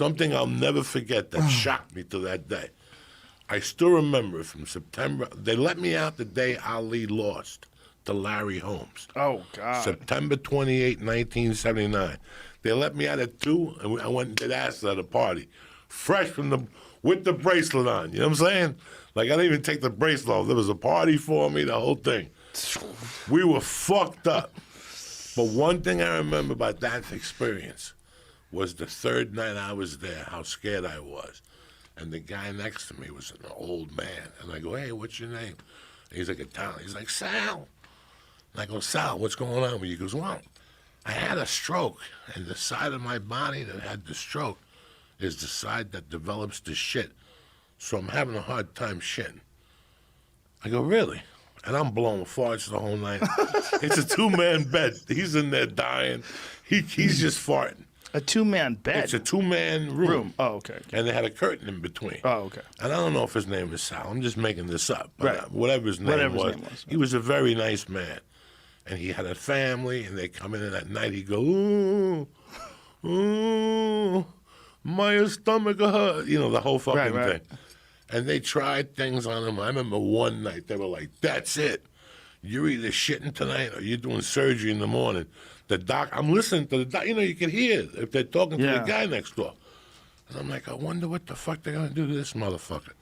something I'll never forget that shocked me to that day. I still remember it from September. They let me out the day Ali lost to Larry Holmes. Oh, God. September 28, 1979. They let me out at 2, and I went and did acid at a party. Fresh with the bracelet on. You know what I'm saying? Like, I didn't even take the bracelet off. There was a party for me, the whole thing. We were fucked up. But one thing I remember about that experience was the third night I was there, how scared I was. And the guy next to me was an old man. And I go, hey, what's your name? And he's like, Italian. He's like, Sal. And I go, Sal, what's going on with you? He goes, well, I had a stroke. And the side of my body that had the stroke is the side that develops the shit. So I'm having a hard time shitting. I go, really? And I'm blowing farts the whole night. It's a 2-man bed. He's in there dying. He's just farting. A 2-man bed? It's a 2-man room. Oh, okay. And they had a curtain in between. Oh, okay. And I don't know if his name is Sal. I'm just making this up. But Right. Whatever his name was, he Right. was a very nice man. And he had a family, and they come in at night. He go, ooh, my stomach hurt. You know, the whole fucking Right. thing. And they tried things on him. I remember one night, they were like, that's it. You're either shitting tonight or you're doing surgery in the morning. The doc, I'm listening to the doc. You know, you can hear if they're talking to the guy next door. And I'm like, I wonder what the fuck they're going to do to this motherfucker.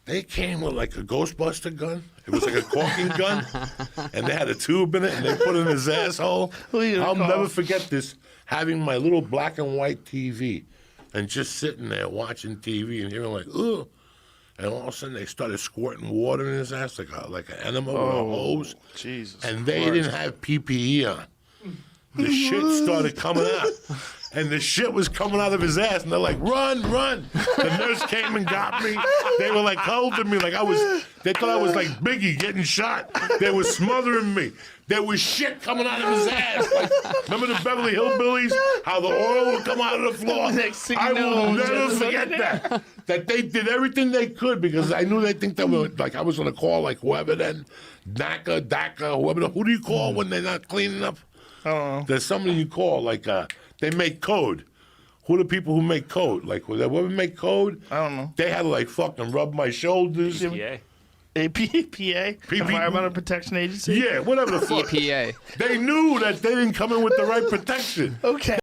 They came with like a Ghostbuster gun. It was like a caulking gun. And they had a tube in it, and they put it in his asshole. I'll never forget this, having my little black and white TV and just sitting there watching TV and hearing like, ugh. And all of a sudden, they started squirting water in his ass like an animal with a hose. Jesus And they Christ. didn't have PPE on. The shit started coming out. And the shit was coming out of his ass. And they're like, run, run. The nurse came and got me. They were like holding me like they thought I was like Biggie getting shot. They were smothering me. There was shit coming out of his ass. Like, remember the Beverly Hillbillies? How the oil would come out of the floor? I will never forget that. That they did everything they could because I knew they think they were, like, I was going to call, like, whoever then, DACA, whoever. Who do you call when they're not cleaning up? I don't know. There's somebody you call, like, they make code. Who are the people who make code? Like, whoever make code? I don't know. They had to, like, fucking rub my shoulders. EPA. APA? Environmental Protection Agency? Yeah, whatever the fuck. EPA. They knew that they didn't come in with the right protection. Okay.